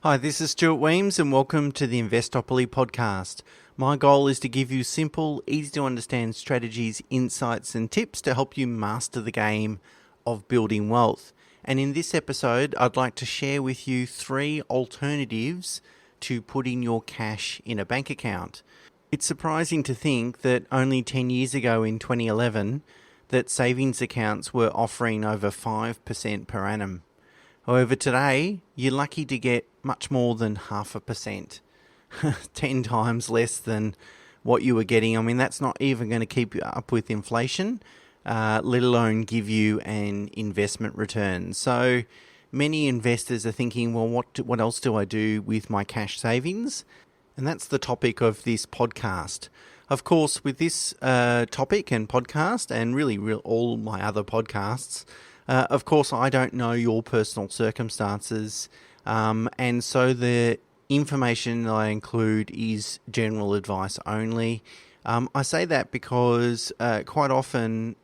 Hi, this is Stuart Weems and welcome to the Investopoly podcast. My goal is to give you simple, easy to understand strategies, insights and tips to help you master the game of building wealth. And in this episode, I'd like to share with you 3 alternatives to putting your cash in a bank account. It's surprising to think that only 10 years ago in 2011, that savings accounts were offering over 5% per annum. However, today, you're lucky to get much more than 0.5%, 10 times less than what you were getting. I mean, that's not even going to keep you up with inflation, let alone give you an investment return. So many investors are thinking, well, what else do I do with my cash savings? And that's the topic of this podcast. Of course, with this topic and podcast, and really all my other podcasts, of course, I don't know your personal circumstances, and so the information that I include is general advice only. I say that because quite often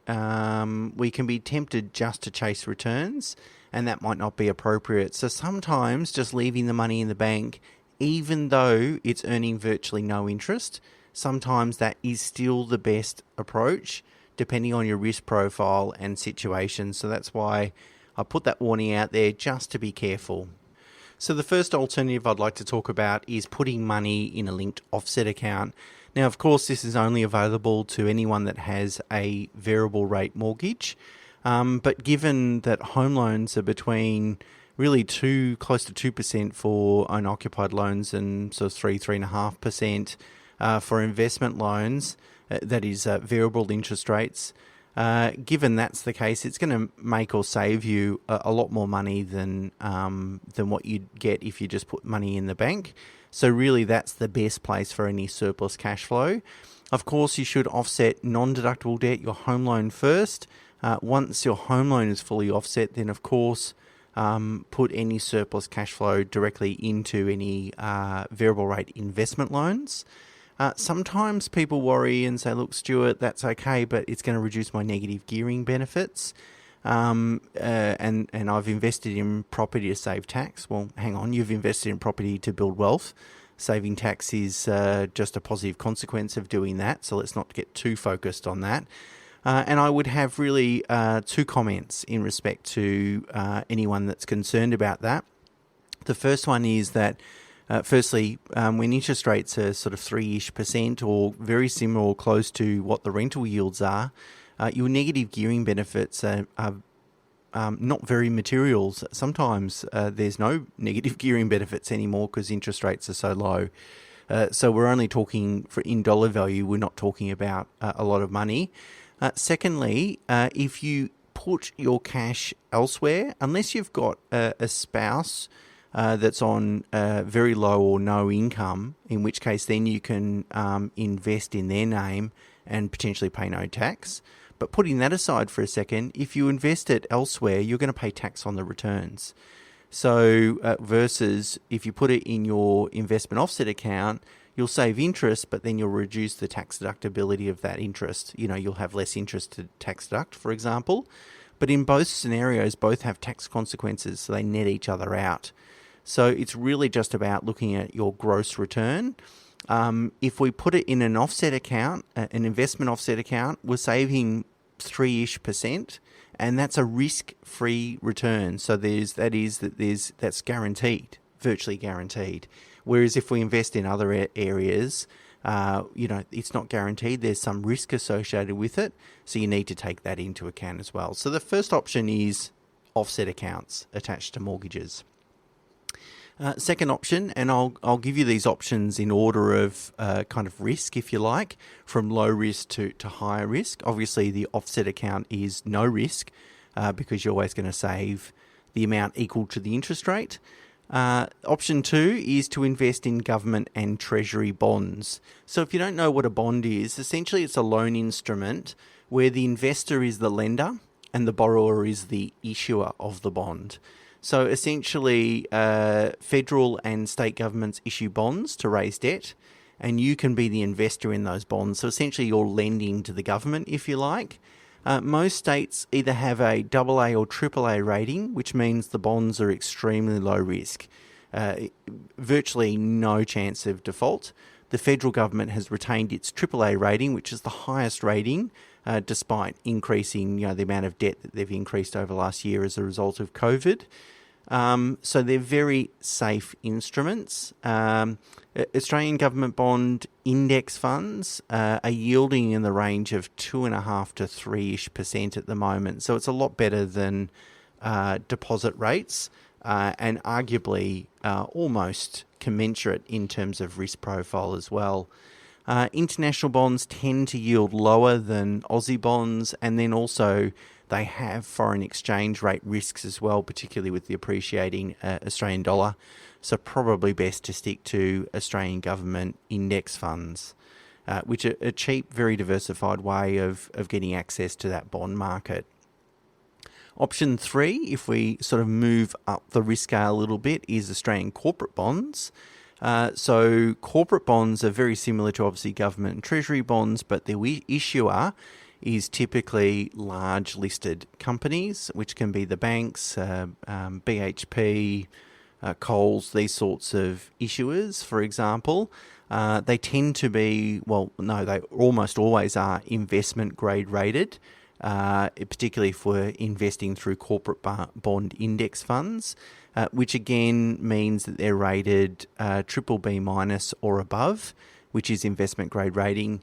we can be tempted just to chase returns, and that might not be appropriate. So sometimes just leaving the money in the bank, even though it's earning virtually no interest, sometimes that is still the best approach, depending on your risk profile and situation. So that's why I put that warning out there, just to be careful. So the first alternative I'd like to talk about is putting money in a linked offset account. Now, of course, this is only available to anyone that has a variable rate mortgage. But given that home loans are between really close to 2% for owner-occupied loans and sort of 3.5% for investment loans, that is variable interest rates. Given that's the case, it's going to make or save you a lot more money than what you'd get if you just put money in the bank. So really, that's the best place for any surplus cash flow. Of course, you should offset non-deductible debt, your home loan first. Once your home loan is fully offset, then of course put any surplus cash flow directly into any variable rate investment loans. Sometimes people worry and say, look, Stuart, that's okay, but it's going to reduce my negative gearing benefits. And I've invested in property to save tax. Well, hang on, you've invested in property to build wealth. Saving tax is just a positive consequence of doing that. So let's not get too focused on that. And I would have really 2 comments in respect to anyone that's concerned about that. The first one is that firstly, when interest rates are sort of 3-ish% or very similar or close to what the rental yields are, your negative gearing benefits are not very material. Sometimes there's no negative gearing benefits anymore because interest rates are so low. So we're only talking in dollar value. We're not talking about a lot of money. Secondly, if you put your cash elsewhere, unless you've got a spouse that's on very low or no income, in which case then you can invest in their name and potentially pay no tax. But putting that aside for a second, if you invest it elsewhere, you're going to pay tax on the returns. So versus if you put it in your investment offset account, you'll save interest, but then you'll reduce the tax deductibility of that interest. You'll have less interest to tax deduct, for example. But in both scenarios, both have tax consequences, so they net each other out. So it's really just about looking at your gross return. If we put it in an offset account, an investment offset account, we're saving 3-ish%, and that's a risk-free return. So that's guaranteed, virtually guaranteed. Whereas if we invest in other areas, it's not guaranteed. There's some risk associated with it, so you need to take that into account as well. So the first option is offset accounts attached to mortgages. Second option, and I'll give you these options in order of kind of risk, if you like, from low risk to higher risk. Obviously, the offset account is no risk because you're always going to save the amount equal to the interest rate. Option 2 is to invest in government and treasury bonds. So if you don't know what a bond is, essentially it's a loan instrument where the investor is the lender and the borrower is the issuer of the bond. So essentially, federal and state governments issue bonds to raise debt, and you can be the investor in those bonds. So essentially, you're lending to the government, if you like. Most states either have a AA or AAA rating, which means the bonds are extremely low risk. virtually no chance of default. The federal government has retained its AAA rating, which is the highest rating, despite increasing the amount of debt that they've increased over the last year as a result of COVID. So they're very safe instruments. Australian government bond index funds are yielding in the range of 2.5 to 3% at the moment. So it's a lot better than deposit rates, and arguably almost commensurate in terms of risk profile as well. International bonds tend to yield lower than Aussie bonds, and then also they have foreign exchange rate risks as well, particularly with the appreciating Australian dollar. So probably best to stick to Australian government index funds, which are a cheap, very diversified way of getting access to that bond market. Option 3, if we sort of move up the risk scale a little bit, is Australian corporate bonds. So corporate bonds are very similar to obviously government and treasury bonds, but their issuer is typically large listed companies, which can be the banks, BHP, Coles, these sorts of issuers, for example. They tend to be, they almost always are investment grade rated, particularly if we're investing through corporate bond index funds, which again means that they're rated BBB minus or above, which is investment grade rating.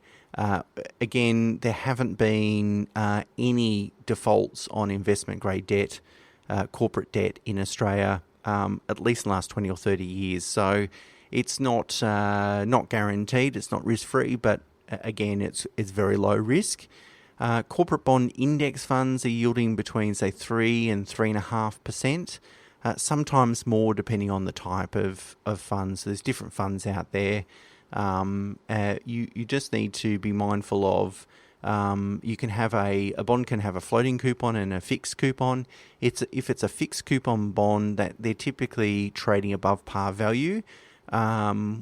Again, there haven't been any defaults on investment grade debt, corporate debt in Australia, at least in the last 20 or 30 years. So it's not guaranteed, it's not risk free, but again, it's very low risk. Corporate bond index funds are yielding between, say, 3 and 3.5%, sometimes more depending on the type of funds. There's different funds out there. You just need to be mindful of, you can have a bond can have a floating coupon and a fixed coupon. If it's a fixed coupon bond, that they're typically trading above par value,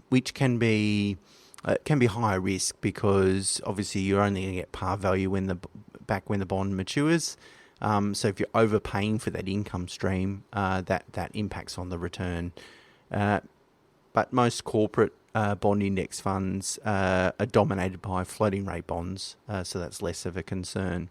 which can be higher risk because obviously you're only going to get par value when the bond matures. So if you're overpaying for that income stream, that impacts on the return. But most corporate bond index funds are dominated by floating rate bonds, so that's less of a concern.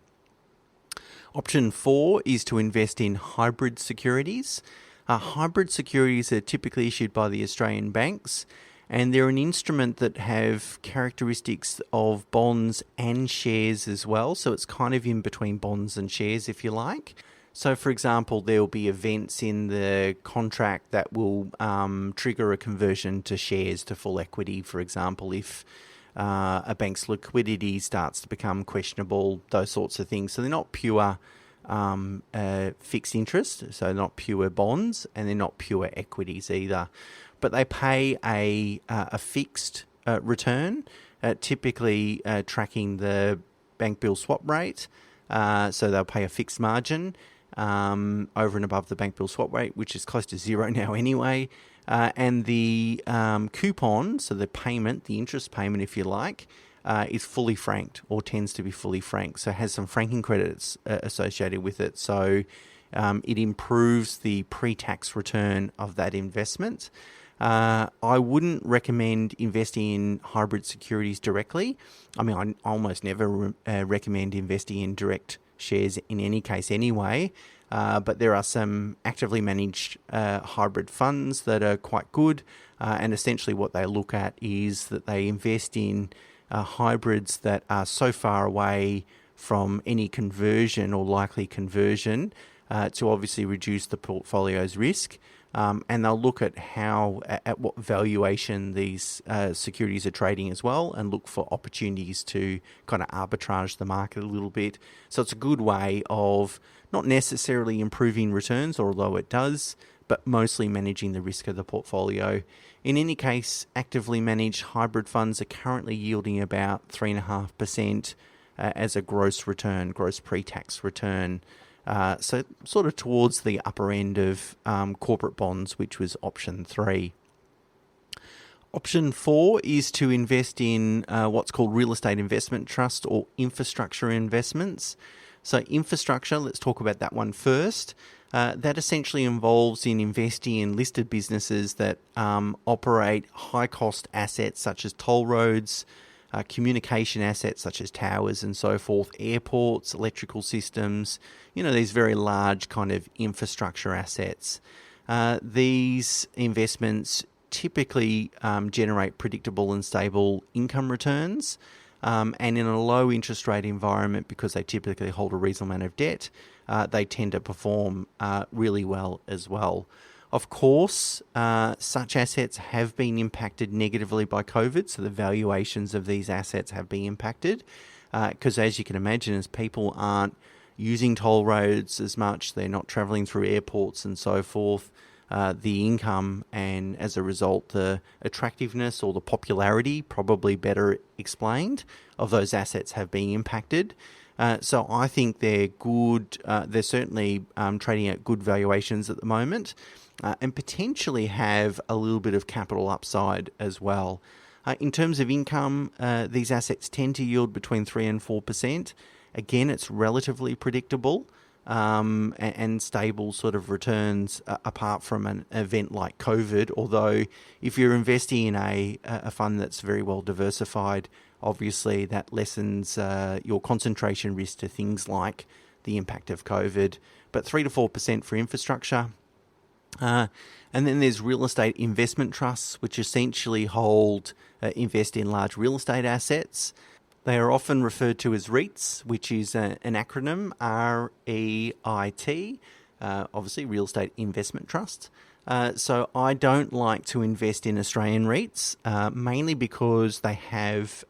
Option 4 is to invest in hybrid securities. Hybrid securities are typically issued by the Australian banks, and they're an instrument that have characteristics of bonds and shares as well. So it's kind of in between bonds and shares, if you like. So, for example, there will be events in the contract that will trigger a conversion to shares to full equity, for example, if a bank's liquidity starts to become questionable, those sorts of things. So they're not pure fixed interest, so they're not pure bonds, and they're not pure equities either. But they pay a fixed return, typically tracking the bank bill swap rate. So they'll pay a fixed margin over and above the bank bill swap rate, which is close to zero now anyway. And the coupon, so the payment, the interest payment, if you like, is fully franked or tends to be fully franked. So it has some franking credits associated with it. So it improves the pre-tax return of that investment. I wouldn't recommend investing in hybrid securities directly. I mean, I almost never recommend investing in direct shares in any case anyway, but there are some actively managed hybrid funds that are quite good, and essentially what they look at is that they invest in hybrids that are so far away from any conversion or likely conversion to obviously reduce the portfolio's risk. And they'll look at at what valuation these securities are trading as well, and look for opportunities to kind of arbitrage the market a little bit. So it's a good way of not necessarily improving returns, although it does, but mostly managing the risk of the portfolio. In any case, actively managed hybrid funds are currently yielding about 3.5% as a gross return, gross pre-tax return. So sort of towards the upper end of corporate bonds, which was option 3. Option 4 is to invest in what's called real estate investment trust or infrastructure investments. So infrastructure, let's talk about that one first. That essentially involves in investing in listed businesses that operate high-cost assets such as toll roads, communication assets such as towers and so forth, airports, electrical systems, these very large kind of infrastructure assets. These investments typically generate predictable and stable income returns. And in a low interest rate environment, because they typically hold a reasonable amount of debt, they tend to perform really well as well. Of course, such assets have been impacted negatively by COVID, so the valuations of these assets have been impacted because, as you can imagine, as people aren't using toll roads as much, they're not travelling through airports and so forth, the income and, as a result, the attractiveness or the popularity, probably better explained, of those assets have been impacted. So I think they're good. They're certainly trading at good valuations at the moment and potentially have a little bit of capital upside as well. In terms of income, these assets tend to yield between 3 and 4%. Again, it's relatively predictable and stable sort of returns apart from an event like COVID. Although if you're investing in a fund that's very well diversified, obviously that lessens your concentration risk to things like the impact of COVID. But 3 to 4% for infrastructure. And then there's real estate investment trusts, which essentially invest in large real estate assets. They are often referred to as REITs, which is an acronym, REIT, obviously Real Estate Investment Trust. So I don't like to invest in Australian REITs, mainly because they have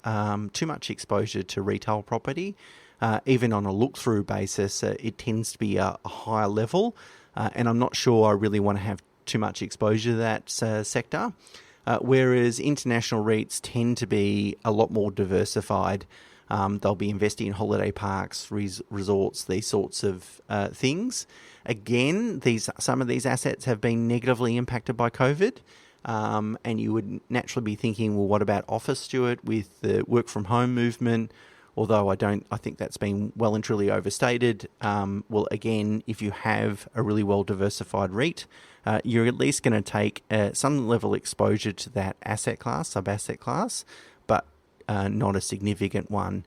too much exposure to retail property. Even on a look-through basis, it tends to be a higher level, and I'm not sure I really want to have too much exposure to that sector. Whereas international REITs tend to be a lot more diversified. They'll be investing in holiday parks, resorts, these sorts of things. Again, some of these assets have been negatively impacted by COVID. And you would naturally be thinking, well, what about office, Stuart, with the work from home movement? Although I think that's been well and truly overstated. Well, again, if you have a really well diversified REIT, you're at least going to take some level of exposure to that asset class, sub-asset class, but not a significant one,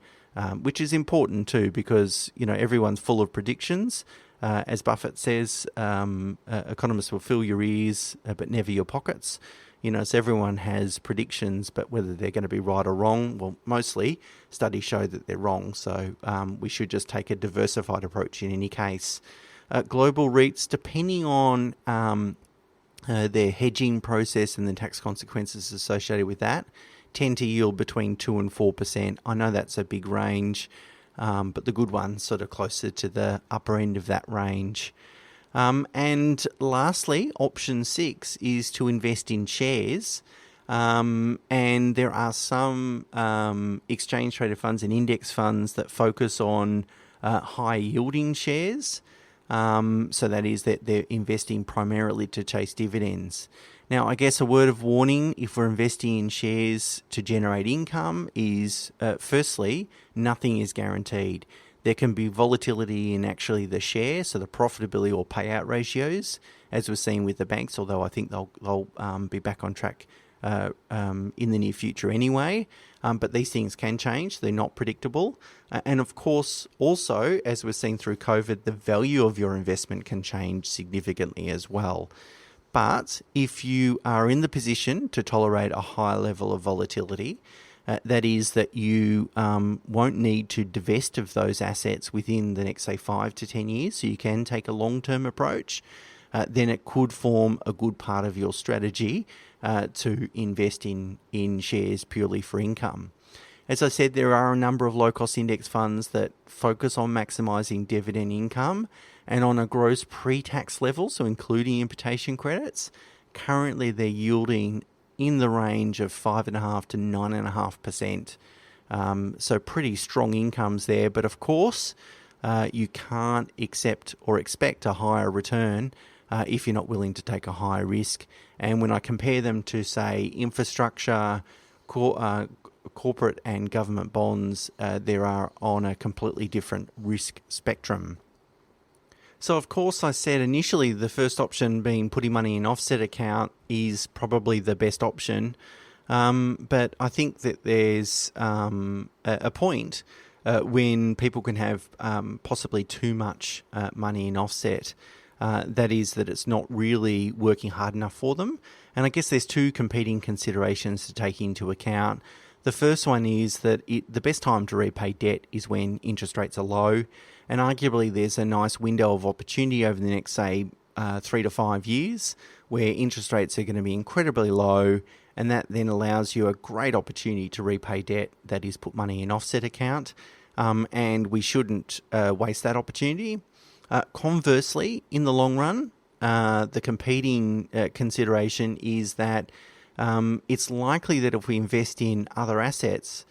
which is important too, because everyone's full of predictions. As Buffett says, economists will fill your ears, but never your pockets. So everyone has predictions, but whether they're going to be right or wrong, well, mostly studies show that they're wrong. So we should just take a diversified approach in any case. Global REITs, depending on their hedging process and the tax consequences associated with that, tend to yield between 2 and 4%. I know that's a big range, but the good ones sort of closer to the upper end of that range. And lastly, option 6 is to invest in shares. And there are some exchange traded funds and index funds that focus on high yielding shares. So that is that they're investing primarily to chase dividends. Now, I guess a word of warning, if we're investing in shares to generate income, is firstly, nothing is guaranteed. There can be volatility in actually the share, so the profitability or payout ratios, as we're seeing with the banks, although I think they'll be back on track in the near future anyway. But these things can change. They're not predictable. And of course, also, as we're seeing through COVID, the value of your investment can change significantly as well. But if you are in the position to tolerate a high level of volatility, that is that you won't need to divest of those assets within the next, say, 5 to 10 years, so you can take a long-term approach, then it could form a good part of your strategy to invest in shares purely for income. As I said, there are a number of low-cost index funds that focus on maximising dividend income and on a gross pre-tax level, so including imputation credits. Currently, they're yielding in the range of 5.5% to 9.5%. So pretty strong incomes there. But of course, you can't accept or expect a higher return if you're not willing to take a higher risk. And when I compare them to, say, infrastructure, corporate and government bonds, they are on a completely different risk spectrum. So, of course, I said initially the first option being putting money in offset account is probably the best option. But I think that there's a point when people can have possibly too much money in offset. That is that it's not really working hard enough for them. And I guess there's two competing considerations to take into account. The first one is that the best time to repay debt is when interest rates are low. And arguably there's a nice window of opportunity over the next, say, 3 to 5 years where interest rates are going to be incredibly low, and that then allows you a great opportunity to repay debt, that is put money in offset account, and we shouldn't waste that opportunity. Conversely, in the long run, the competing consideration is that it's likely that if we invest in other assets,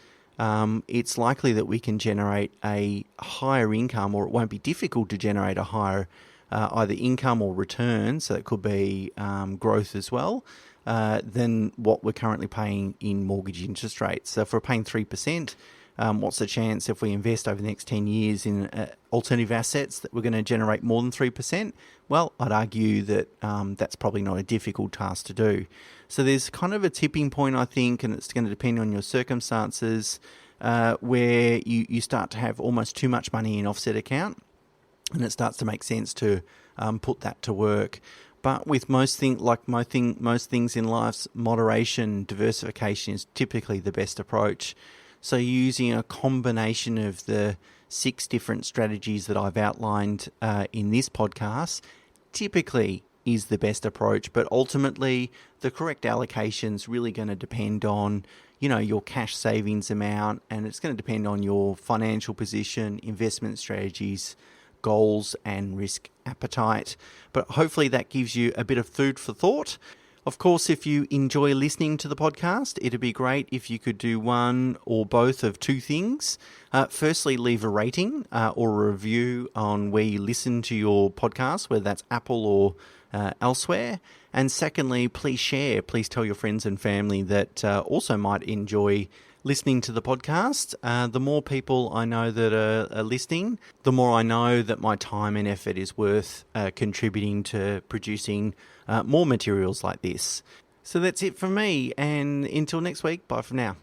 it's likely that we can generate a higher income, or it won't be difficult to generate a higher either income or return, so it could be growth as well, than what we're currently paying in mortgage interest rates. So if we're paying 3%, what's the chance if we invest over the next 10 years in alternative assets that we're going to generate more than 3%? Well, I'd argue that that's probably not a difficult task to do. So there's kind of a tipping point, I think, and it's going to depend on your circumstances, where you start to have almost too much money in offset account, and it starts to make sense to put that to work. But with most things in life, moderation, diversification is typically the best approach. So using a combination of the 6 different strategies that I've outlined in this podcast typically is the best approach. But ultimately, the correct allocation is really going to depend on, your cash savings amount, and it's going to depend on your financial position, investment strategies, goals, and risk appetite. But hopefully that gives you a bit of food for thought. Of course, if you enjoy listening to the podcast, it'd be great if you could do one or both of 2 things. Firstly, leave a rating or a review on where you listen to your podcast, whether that's Apple or elsewhere. And secondly, please share. Please tell your friends and family that also might enjoy listening to the podcast. The more people I know that are listening, the more I know that my time and effort is worth contributing to producing more materials like this. So that's it from me, and until next week, bye for now.